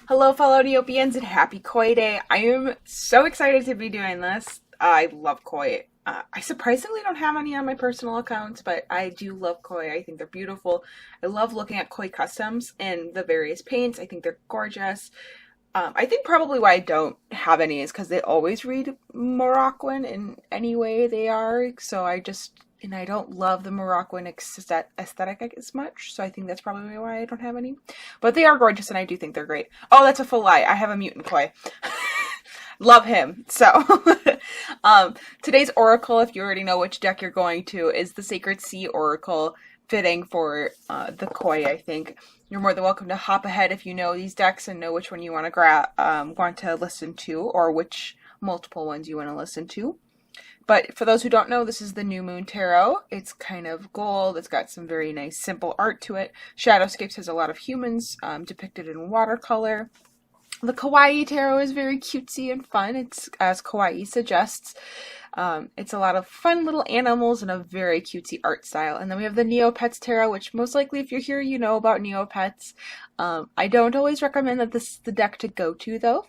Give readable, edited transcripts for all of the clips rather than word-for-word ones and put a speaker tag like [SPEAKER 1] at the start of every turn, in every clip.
[SPEAKER 1] Hello, fellow Neopians, and happy Koi Day. I am so excited to be doing this. I love koi. I surprisingly don't have any on my personal accounts, but I do love koi. I think they're beautiful. I love looking at koi customs and the various paints. I think they're gorgeous. I think probably why I don't have any is because they always read Moroccan in any way they are. So and I don't love the Moroccan aesthetic as much. So I think that's probably why I don't have any. But they are gorgeous and I do think they're great. Oh, that's a full lie. I have a mutant koi. Love him. So today's oracle, if you already know which deck you're going to, is the Sacred Sea Oracle, fitting for the koi, I think. You're more than welcome to hop ahead if you know these decks and know which one you want to listen to, or which multiple ones you want to listen to. But for those who don't know, this is the New Moon Tarot. It's kind of gold. It's got some very nice simple art to it. Shadowscapes has a lot of humans depicted in watercolor. The Kawaii Tarot is very cutesy and fun. It's, as Kawaii suggests, it's a lot of fun little animals and a very cutesy art style. And then we have the Neopets Tarot, which most likely if you're here, you know about Neopets. I don't always recommend that this is the deck to go to, though.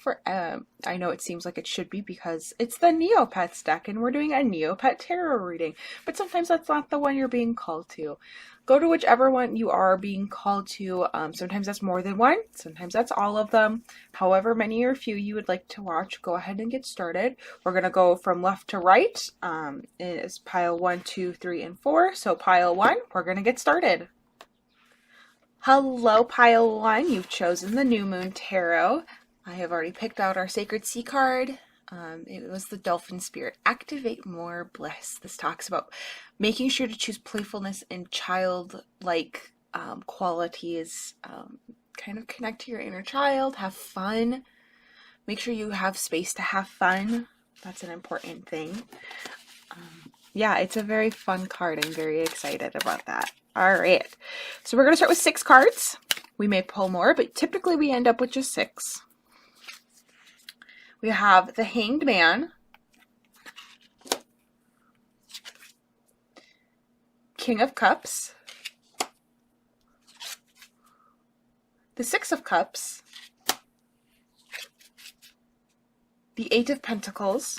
[SPEAKER 1] I know it seems like it should be because it's the Neopets deck and we're doing a Neopet Tarot reading. But sometimes that's not the one you're being called to. Go to whichever one you are being called to. Sometimes that's more than one. Sometimes that's all of them. However many or few you would like to watch, go ahead and get started. We're going to go from left to right. It is pile 1, 2, 3, and 4. So pile 1, we're going to get started. Hello, pile 1. You've chosen the New Moon Tarot. I have already picked out our Sacred Sea card. It was the Dolphin Spirit. Activate more bliss. This talks about making sure to choose playfulness and childlike qualities. Kind of connect to your inner child. Have fun. Make sure you have space to have fun. That's an important thing. Yeah, it's a very fun card. I'm very excited about that. All right. So we're going to start with 6 cards. We may pull more, but typically we end up with just 6. We have the Hanged Man, King of Cups, the 6 of Cups, the 8 of Pentacles,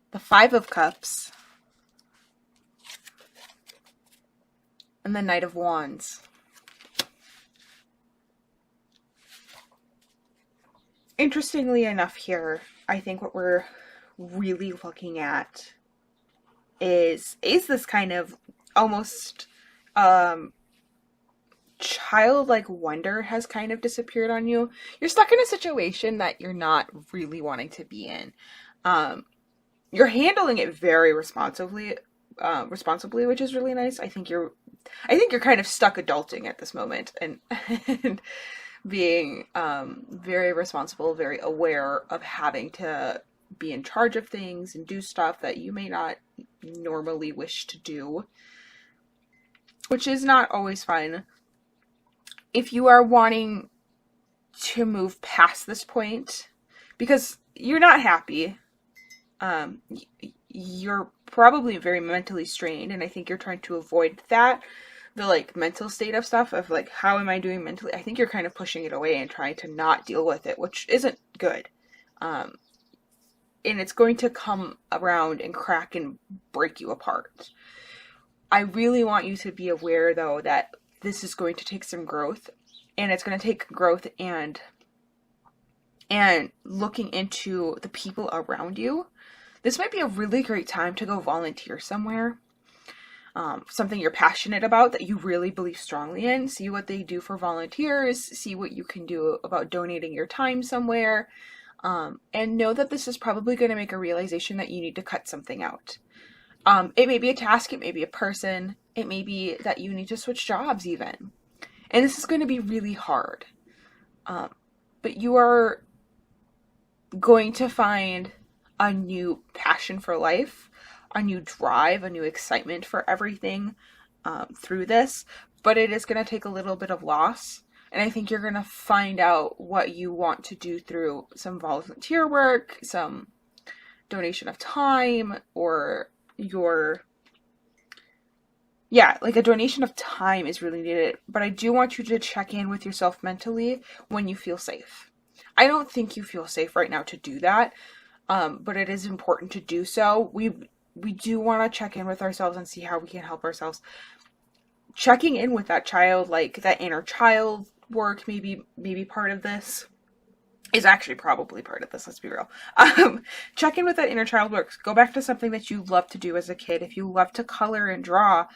[SPEAKER 1] the 5 of Cups, and the Knight of Wands. Interestingly enough here, I think what we're really looking at is this kind of almost childlike wonder has kind of disappeared on you. You're stuck in a situation that you're not really wanting to be in. You're handling it very responsibly, which is really nice. I think you're kind of stuck adulting at this moment and being very responsible, very aware of having to be in charge of things and do stuff that you may not normally wish to do, which is not always fun. If you are wanting to move past this point because you're not happy, you're probably very mentally strained, and I think you're trying to avoid that. The mental state of stuff of how am I doing mentally? I think you're kind of pushing it away and trying to not deal with it, which isn't good. And it's going to come around and crack and break you apart. I really want you to be aware, though, that this is going to take some growth, and it's going to take growth and looking into the people around you. This might be a really great time to go volunteer somewhere. Something you're passionate about that you really believe strongly in. See what they do for volunteers. See what you can do about donating your time somewhere. And know that this is probably going to make a realization that you need to cut something out. It may be a task. It may be a person. It may be that you need to switch jobs even. And this is going to be really hard. But you are going to find a new passion for life, a new drive, a new excitement for everything through this, but it is going to take a little bit of loss. And I think you're going to find out what you want to do through some volunteer work, some donation of time, or your Yeah, like a donation of time is really needed, but I do want you to check in with yourself mentally when you feel safe. I don't think you feel safe right now to do that, but it is important to do so. We do want to check in with ourselves and see how we can help ourselves. Checking in with that child, like that inner child work, maybe part of this is actually probably part of this, let's be real. Check in with that inner child work. Go back to something that you love to do as a kid. If you love to color and draw,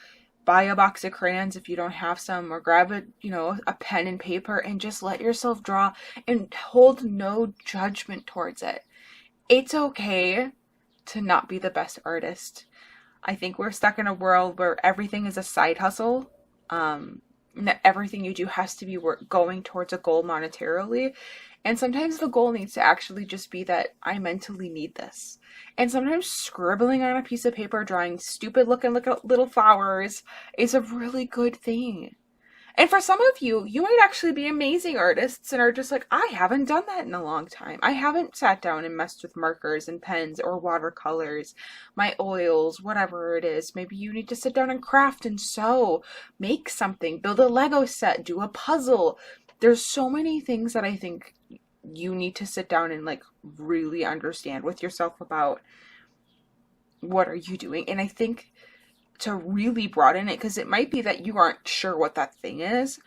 [SPEAKER 1] buy a box of crayons if you don't have some, or grab a pen and paper and just let yourself draw and hold no judgment towards it. It's okay to not be the best artist. I think we're stuck in a world where everything is a side hustle. And that everything you do has to be going towards a goal monetarily. And sometimes the goal needs to actually just be that I mentally need this. And sometimes scribbling on a piece of paper, drawing stupid looking little flowers is a really good thing. And for some of you, you might actually be amazing artists and are just like, I haven't done that in a long time. I haven't sat down and messed with markers and pens or watercolors, my oils, whatever it is. Maybe you need to sit down and craft and sew, make something, build a Lego set, do a puzzle. There's so many things that I think you need to sit down and like really understand with yourself about what are you doing. And I think to really broaden it, because it might be that you aren't sure what that thing is,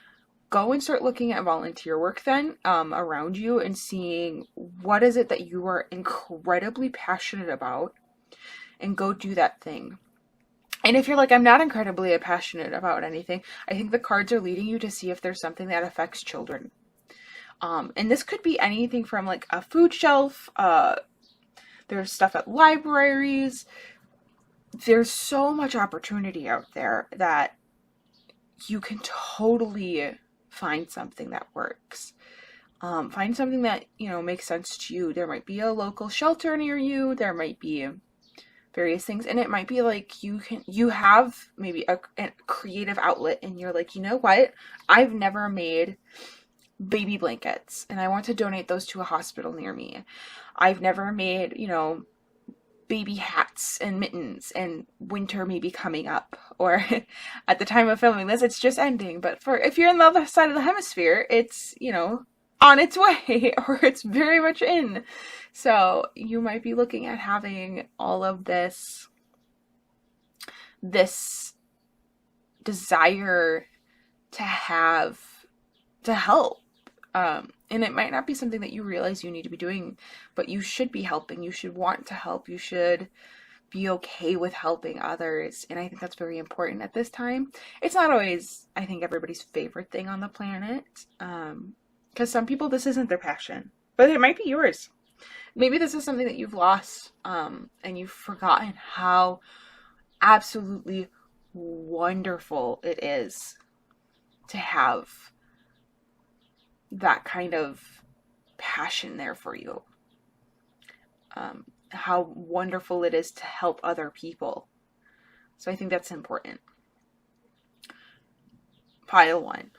[SPEAKER 1] go and start looking at volunteer work then around you and seeing what is it that you are incredibly passionate about, and go do that thing. And if you're like, I'm not incredibly passionate about anything, I think the cards are leading you to see if there's something that affects children. And this could be anything from like a food shelf, there's stuff at libraries. There's so much opportunity out there that you can totally find something that works. Find something that, makes sense to you. There might be a local shelter near you. There might be various things. And it might be like you have maybe a creative outlet and you're like, you know what? I've never made baby blankets and I want to donate those to a hospital near me. I've never made, baby hats and mittens, and winter may be coming up, or at the time of filming this it's just ending, but if you're in the other side of the hemisphere, it's on its way, or it's very much in. So you might be looking at having all of this desire to help. And it might not be something that you realize you need to be doing, but you should be helping. You should want to help. You should be okay with helping others. And I think that's very important at this time. It's not always, I think, everybody's favorite thing on the planet. Because some people, this isn't their passion, but it might be yours. Maybe this is something that you've lost, and you've forgotten how absolutely wonderful it is to have that kind of passion there for you. How wonderful it is to help other people. So I think that's important. Pile 1.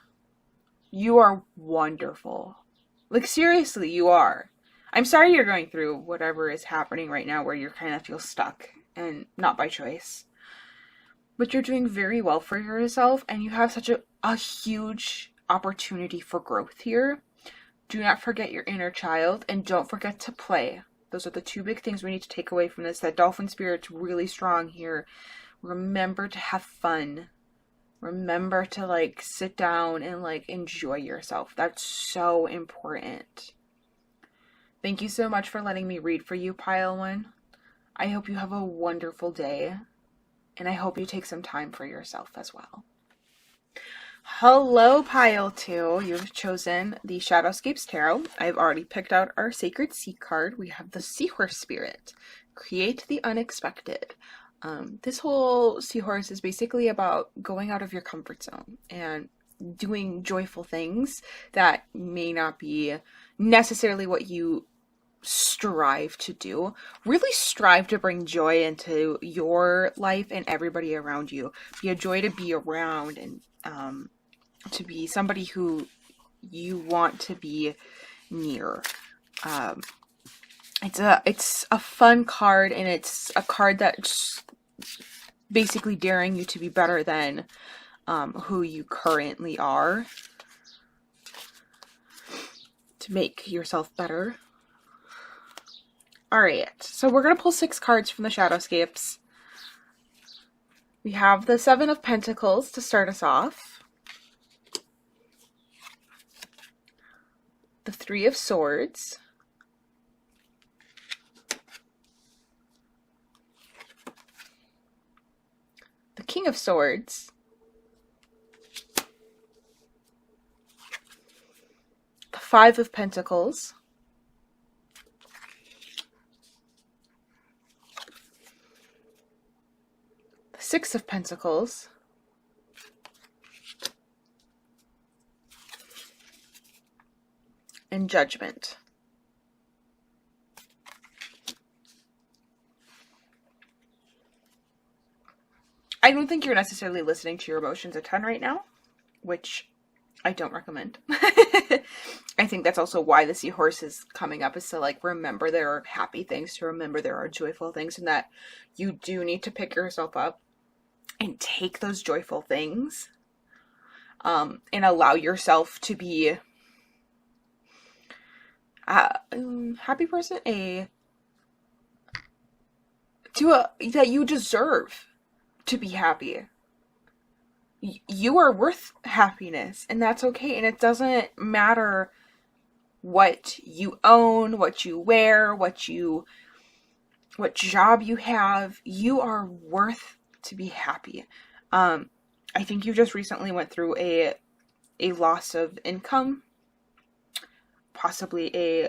[SPEAKER 1] You are wonderful. Like, seriously, you are. I'm sorry you're going through whatever is happening right now where you kind of feel stuck, and not by choice. But you're doing very well for yourself, and you have such a huge opportunity for growth here. Do not forget your inner child, and don't forget to play. Those are the two big things we need to take away from this. That dolphin spirit's really strong here. Remember to have fun. Remember to sit down and enjoy yourself. That's so important. Thank you so much for letting me read for you, Pile 1. I hope you have a wonderful day, and I hope you take some time for yourself as well. Hello, Pile 2. You've chosen the Shadowscapes Tarot. I've already picked out our Sacred Sea card. We have the Seahorse Spirit. Create the unexpected. This whole Seahorse is basically about going out of your comfort zone and doing joyful things that may not be necessarily what you strive to do. Really strive to bring joy into your life and everybody around you. Be a joy to be around, and to be somebody who you want to be near. It's a fun card, and it's a card that basically daring you to be better than who you currently are, to make yourself better. All right, so we're going to pull 6 cards from the Shadowscapes. We have the 7 of Pentacles to start us off, the 3 of Swords, the King of Swords, the 5 of Pentacles, the 6 of Pentacles, and Judgment. I don't think you're necessarily listening to your emotions a ton right now, which I don't recommend. I think that's also why the seahorse is coming up, is to like remember there are happy things, to remember there are joyful things, and that you do need to pick yourself up and take those joyful things, and allow yourself to be a happy person, that you deserve to be happy. You are worth happiness, and that's okay. And it doesn't matter what you own, what you wear, what job you have. You are worth to be happy. I think you just recently went through a loss of income, possibly a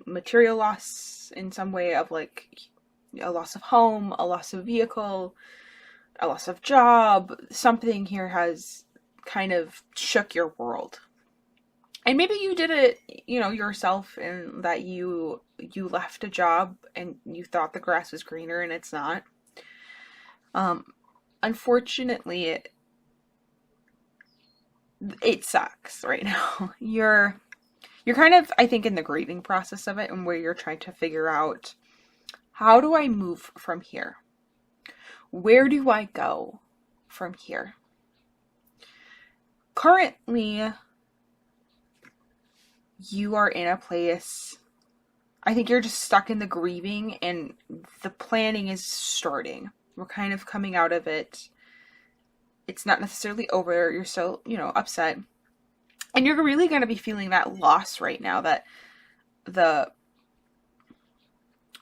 [SPEAKER 1] material loss in some way, of like a loss of home, a loss of vehicle, a loss of job. Something here has kind of shook your world. And maybe you did it, yourself, and that you left a job and you thought the grass was greener and it's not. Unfortunately, it sucks right now. You're kind of, I think, in the grieving process of it, and where you're trying to figure out, how do I move from here? Where do I go from here? Currently, you are in a place, I think you're just stuck in the grieving, and the planning is starting. We're kind of coming out of it. It's not necessarily over. You're still, upset. And you're really going to be feeling that loss right now, that the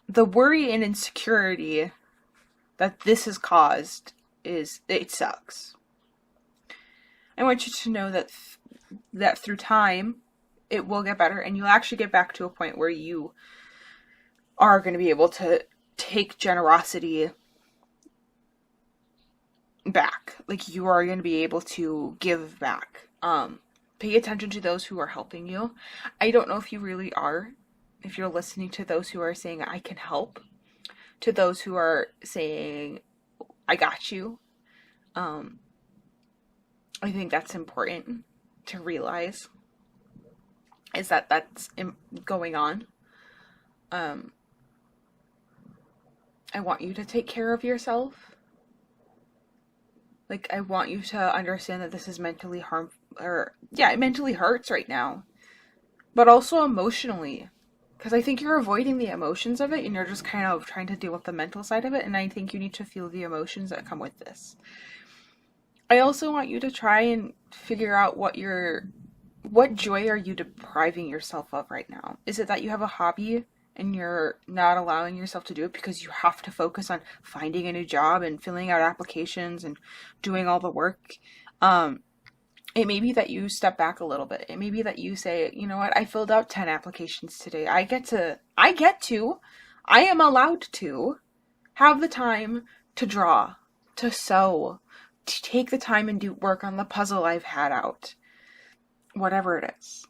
[SPEAKER 1] worry and insecurity that this has caused, it sucks. I want you to know that through time, it will get better, and you'll actually get back to a point where you are going to be able to take generosity back. Like, you are going to be able to give back. Pay attention to those who are helping you. I don't know if you really are, if you're listening to those who are saying, I can help, to those who are saying, I got you. I think that's important to realize, is that that's going on. I want you to take care of yourself. Like, I want you to understand that this is mentally harmful, it mentally hurts right now, but also emotionally, because I think you're avoiding the emotions of it, and you're just kind of trying to deal with the mental side of it, and I think you need to feel the emotions that come with this. I also want you to try and figure out what joy are you depriving yourself of right now? Is it that you have a hobby and you're not allowing yourself to do it because you have to focus on finding a new job and filling out applications and doing all the work? It may be that you step back a little bit. It may be that you say, you know what, I filled out 10 applications today. I am allowed to have the time to draw, to sew, to take the time and do work on the puzzle I've had out. Whatever it is.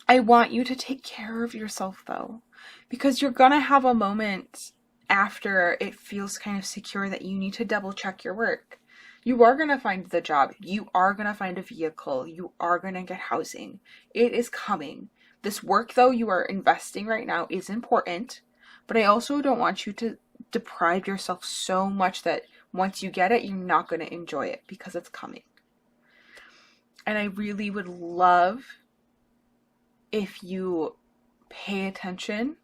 [SPEAKER 1] I want you to take care of yourself, though, because you're gonna have a moment after it feels kind of secure that you need to double check your work. You are gonna find the job. You are gonna find a vehicle. You are gonna get housing. It is coming. This work, though, you are investing right now is important, but I also don't want you to deprive yourself so much that once you get it, you're not going to enjoy it because it's coming. And I really would love if you pay attention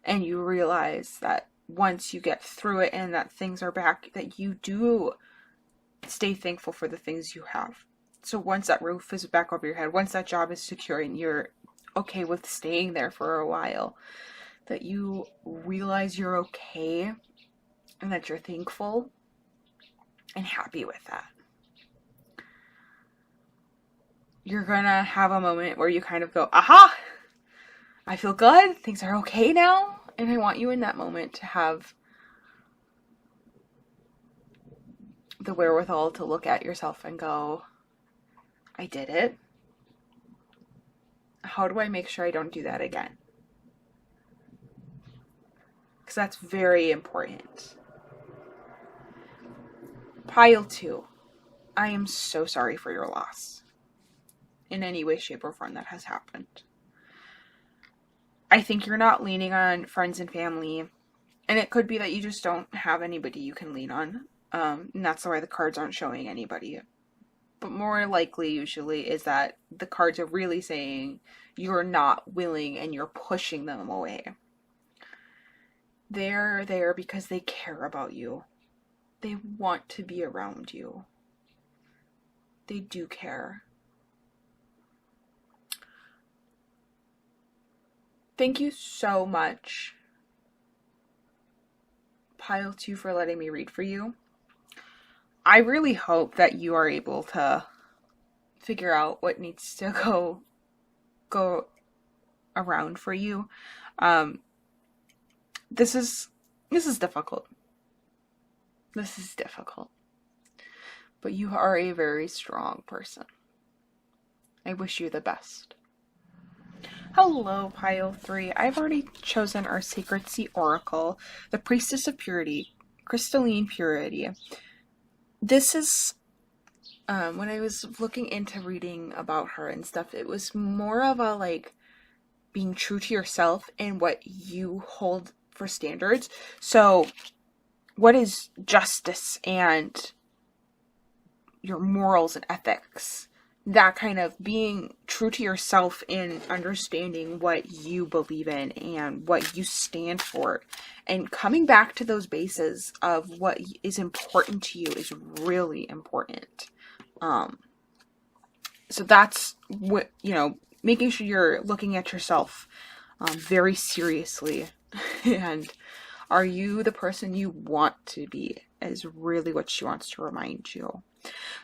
[SPEAKER 1] and you realize that once you get through it and that things are back, that you do stay thankful for the things you have. So once that roof is back over your head, once that job is secure and you're okay with staying there for a while, that you realize you're okay and that you're thankful and happy with that. You're gonna have a moment where you kind of go, aha, I feel good, things are okay now. And I want you in that moment to have the wherewithal to look at yourself and go, I did it. How do I make sure I don't do that again? Because that's very important. Pile 2. I am so sorry for your loss. In any way, shape, or form that has happened. I think you're not leaning on friends and family. And it could be that you just don't have anybody you can lean on. And that's why the cards aren't showing anybody. But more likely, usually, is that the cards are really saying you're not willing and you're pushing them away. They're there because they care about you. They want to be around you. They do care. Thank you so much, Pile 2, for letting me read for you. I really hope that you are able to figure out what needs to go around for you. This is difficult. This is difficult. But you are a very strong person. I wish you the best. Hello, Pile 3. I've already chosen our Sacred Sea Oracle, the Priestess of Purity, Crystalline Purity. This is, when I was looking into reading about her and stuff, it was more of a, like, being true to yourself and what you hold for standards. So, what is justice and your morals and ethics? That kind of being true to yourself and understanding what you believe in and what you stand for. And coming back to those bases of what is important to you is really important. So that's what, making sure you're looking at yourself very seriously. And are you the person you want to be is really what she wants to remind you.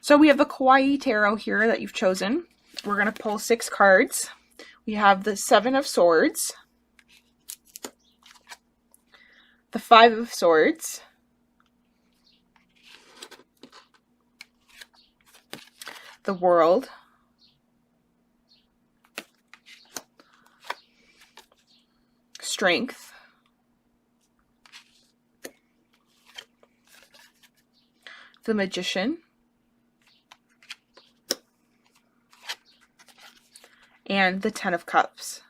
[SPEAKER 1] So we have the Kawaii Tarot here that you've chosen. We're going to pull 6 cards. We have the 7 of Swords, the 5 of Swords, the World, Strength, the Magician, and the 10 of Cups.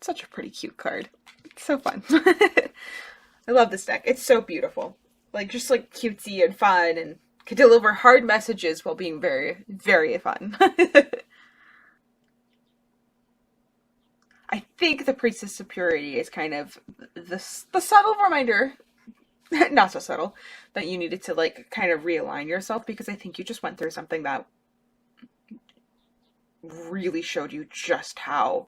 [SPEAKER 1] Such a pretty cute card. It's so fun. I love this deck. It's so beautiful. Just cutesy and fun and can deliver hard messages while being very, very fun. I think the Priestess of Purity is kind of the subtle reminder, not so subtle, that you needed to kind of realign yourself, because I think you just went through something that really showed you just how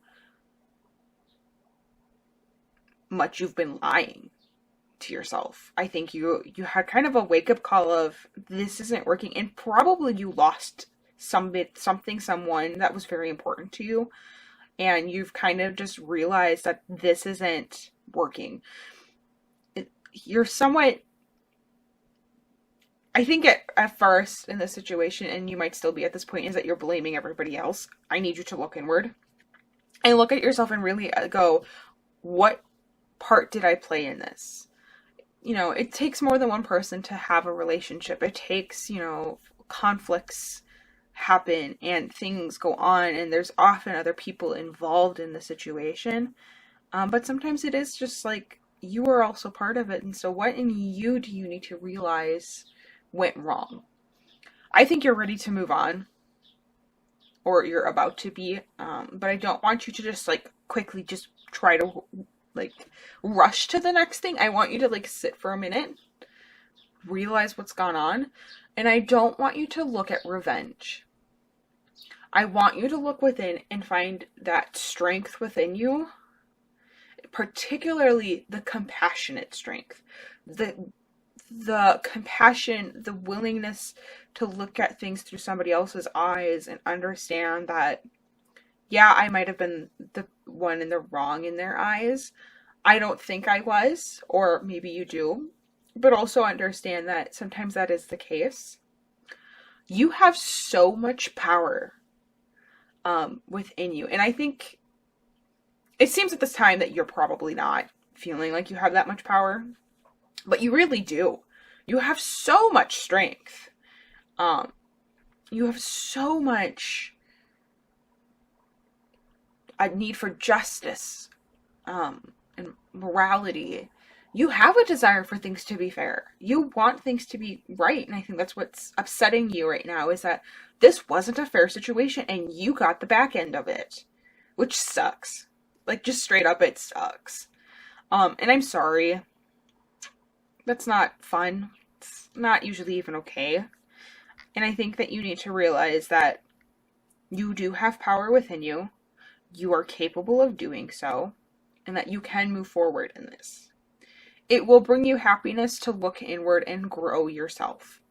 [SPEAKER 1] much you've been lying to yourself. I think you had kind of a wake-up call of this isn't working, and probably you lost someone that was very important to you, and you've kind of just realized that this isn't working. You're somewhat, I think at first in this situation, and you might still be at this point, is that you're blaming everybody else. I need you to look inward and look at yourself and really go, what part did I play in this? It takes more than one person to have a relationship. It takes, conflicts happen and things go on, and there's often other people involved in the situation. But sometimes it is just you are also part of it. And so what in you do you need to realize went wrong? I think you're ready to move on, or you're about to be, but I don't want you to just like quickly just try to like rush to the next thing. I want you to like sit for a minute, realize what's gone on, and I don't want you to look at revenge. I want you to look within and find that strength within you, particularly the compassionate strength, the compassion, the willingness to look at things through somebody else's eyes and understand that, yeah, I might have been the one in the wrong in their eyes. I don't think I was, or maybe you do, but also understand that sometimes that is the case. You have so much power within you. And I think it seems at this time that you're probably not feeling like you have that much power, but you really do. You have so much strength. You have so much a need for justice and morality. You have a desire for things to be fair. You want things to be right. And I think that's what's upsetting you right now, is that this wasn't a fair situation and you got the back end of it, which sucks. Like, just straight up, it sucks. And I'm sorry. That's not fun. It's not usually even okay. And I think that you need to realize that you do have power within you. You are capable of doing so, and that you can move forward in this. It will bring you happiness to look inward and grow yourself.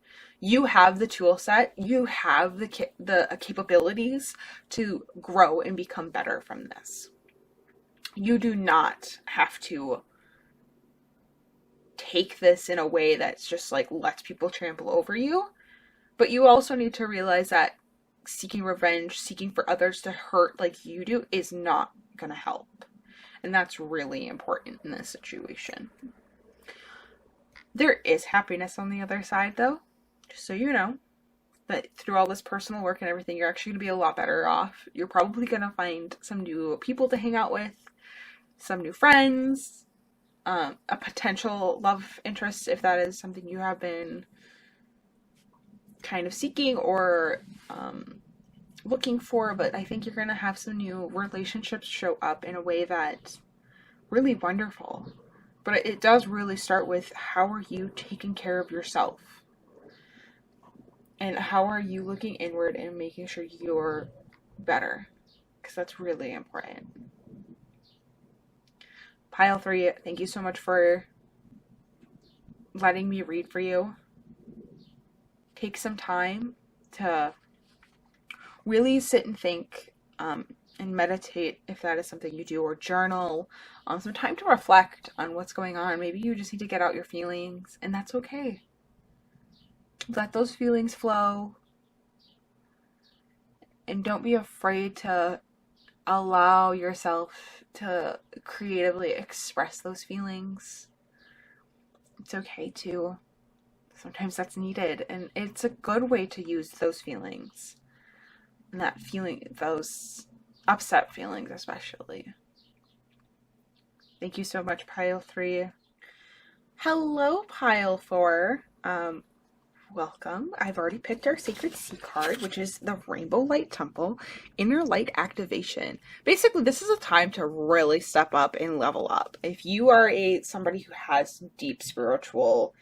[SPEAKER 1] You have the tool set. You have the capabilities to grow and become better from this. You do not have to take this in a way that's just like lets people trample over you. But you also need to realize that seeking revenge, seeking for others to hurt like you do, is not going to help. And that's really important in this situation. There is happiness on the other side, though. Just so you know, that through all this personal work and everything, you're actually going to be a lot better off. You're probably going to find some new people to hang out with, some new friends, a potential love interest, if that is something you have been kind of seeking or looking for. But I think you're going to have some new relationships show up in a way that's really wonderful. But it does really start with, how are you taking care of yourself? And how are you looking inward and making sure you're better? Because that's really important. Pile 3, thank you so much for letting me read for you. Take some time to really sit and think and meditate, if that is something you do, or journal. Some time to reflect on what's going on. Maybe you just need to get out your feelings, and that's okay. Let those feelings flow. And don't be afraid to allow yourself to creatively express those feelings. It's okay to. Sometimes that's needed, and it's a good way to use those feelings. And that feeling, those upset feelings especially. Thank you so much, Pile 3. Hello, Pile 4. Welcome. I've already picked our Sacred Sea card, which is the Rainbow Light Temple, Inner Light Activation. Basically, this is a time to really step up and level up. If you are somebody who has deep spiritual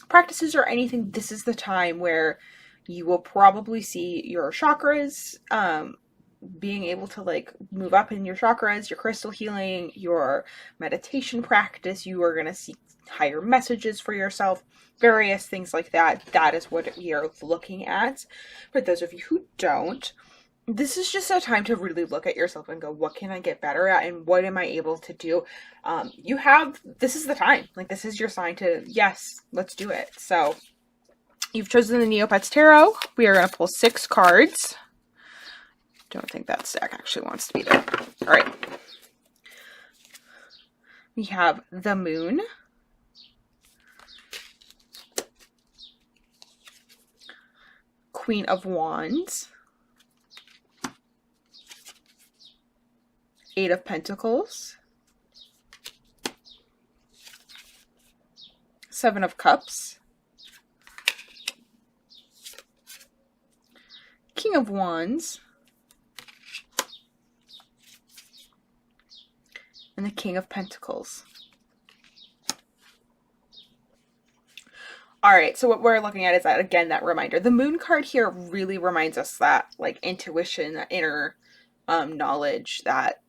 [SPEAKER 1] practices or anything, this is the time where you will probably see your chakras being able to like move up in your chakras, your crystal healing, your meditation practice. You are going to seek higher messages for yourself, various things like that. That is what we are looking at. For those of you who don't, this is just a time to really look at yourself and go, what can I get better at, and what am I able to do? This is the time. Like, this is your sign to, yes, let's do it. So you've chosen the Neopets Tarot. We are going to pull 6 cards. Don't think that stack actually wants to be there. All right. We have the Moon, Queen of Wands, 8 of Pentacles, Seven of Cups, King of Wands, and the King of Pentacles. All right, so what we're looking at is that, again, that reminder. The Moon card here really reminds us that, like, intuition, that inner knowledge that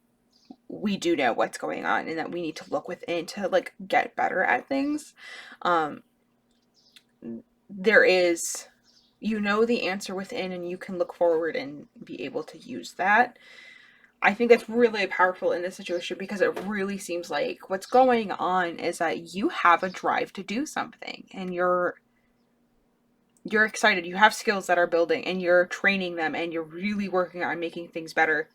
[SPEAKER 1] we do know what's going on and that we need to look within to, like, get better at things. There is, you know, the answer within, and you can look forward and be able to use that. I think that's really powerful in this situation because it really seems like what's going on is that you have a drive to do something, and you're excited. You have skills that are building, and you're training them, and you're really working on making things better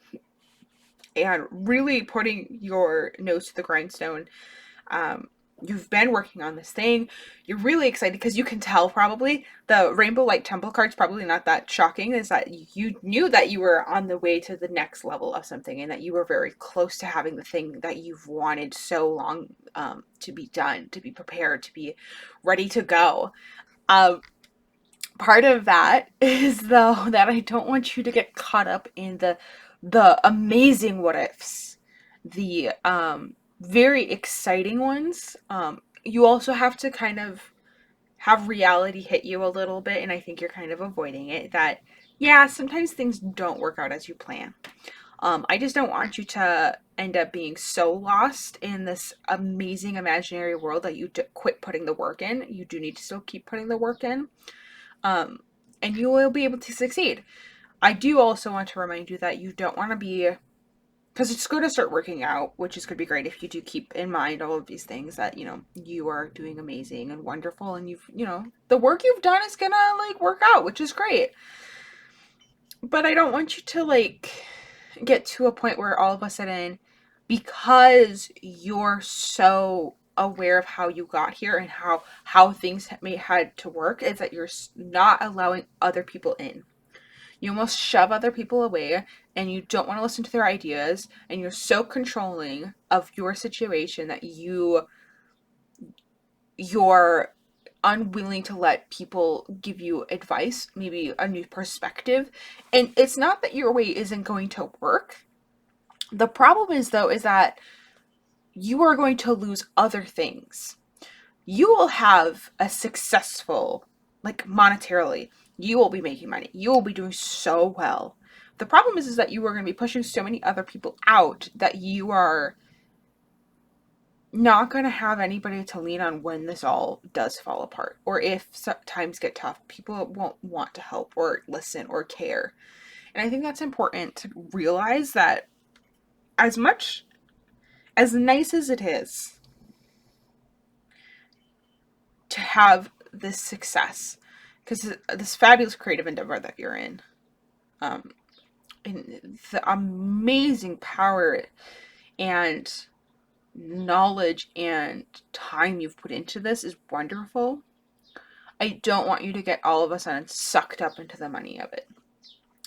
[SPEAKER 1] and really putting your nose to the grindstone. You've been working on this thing. You're really excited because you can tell probably the Rainbow Light Temple card's probably not that shocking, is that you knew that you were on the way to the next level of something and that you were very close to having the thing that you've wanted so long to be done, to be prepared, to be ready to go. Part of that is, though, that I don't want you to get caught up in the amazing what ifs, the very exciting ones. You also have to kind of have reality hit you a little bit, and I think you're kind of avoiding it, that yeah, sometimes things don't work out as you plan. I just don't want you to end up being so lost in this amazing imaginary world that you quit putting the work in. You do need to still keep putting the work in, and you will be able to succeed. I do also want to remind you that you don't want to be, because it's going to start working out, which is going to be great if you do keep in mind all of these things, that, you know, you are doing amazing and wonderful, and you've, you know, the work you've done is going to, like, work out, which is great. But I don't want you to, like, get to a point where all of a sudden, because you're so aware of how you got here and how things may had to work, is that you're not allowing other people in. You almost shove other people away, and you don't want to listen to their ideas, and you're so controlling of your situation that you're unwilling to let people give you advice, maybe a new perspective. And it's not that your way isn't going to work. The problem is, though, is that you are going to lose other things. You will have a successful, like, monetarily, you will be making money. You will be doing so well. The problem is that you are going to be pushing so many other people out that you are not going to have anybody to lean on when this all does fall apart. Or if times get tough, people won't want to help or listen or care. And I think that's important to realize, that as much, as nice as it is to have this success, because this fabulous creative endeavor that you're in, and the amazing power and knowledge and time you've put into this is wonderful. I don't want you to get all of a sudden sucked up into the money of it.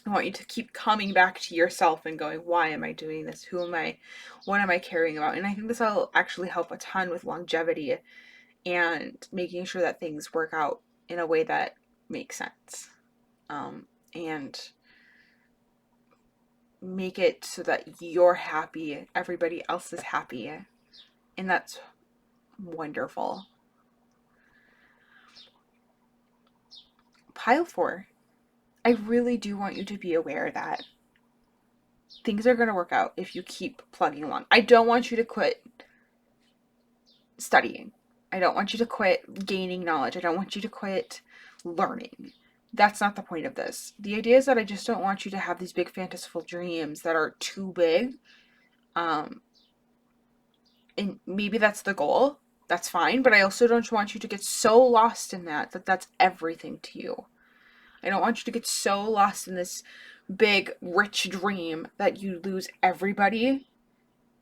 [SPEAKER 1] I want you to keep coming back to yourself and going, why am I doing this? Who am I? What am I caring about? And I think this will actually help a ton with longevity and making sure that things work out in a way that makes sense. And make it so that you're happy, everybody else is happy, and that's wonderful. Pile 4. I really do want you to be aware that things are going to work out if you keep plugging along. I don't want you to quit studying. I don't want you to quit gaining knowledge. I don't want you to quit learning. That's not the point of this. The idea is that I just don't want you to have these big fanciful dreams that are too big. And maybe that's the goal. That's fine. But I also don't want you to get so lost in that that's everything to you. I don't want you to get so lost in this big, rich dream that you lose everybody,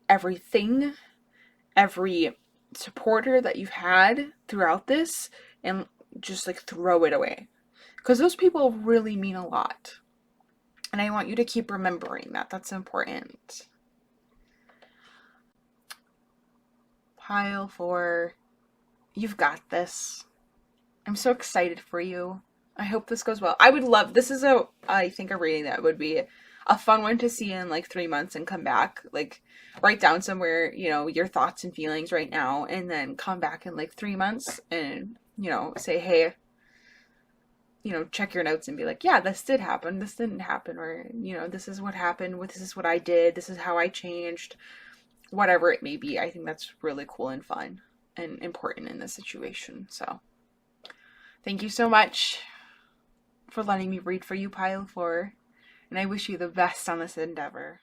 [SPEAKER 1] everything, every supporter that you've had throughout this, and just, like, throw it away. Because those people really mean a lot. And I want you to keep remembering that. That's important. Pile 4. You've got this. I'm so excited for you. I hope this goes well. I would love, this is I think a reading that would be a fun one to see in like 3 months and come back. Like, write down somewhere, your thoughts and feelings right now, and then come back in like 3 months and, say, hey, check your notes and be like, yeah, this did happen, this didn't happen, or, this is what happened, this is what I did, this is how I changed, whatever it may be. I think that's really cool and fun and important in this situation. So, thank you so much for letting me read for you, Pile 4, and I wish you the best on this endeavor.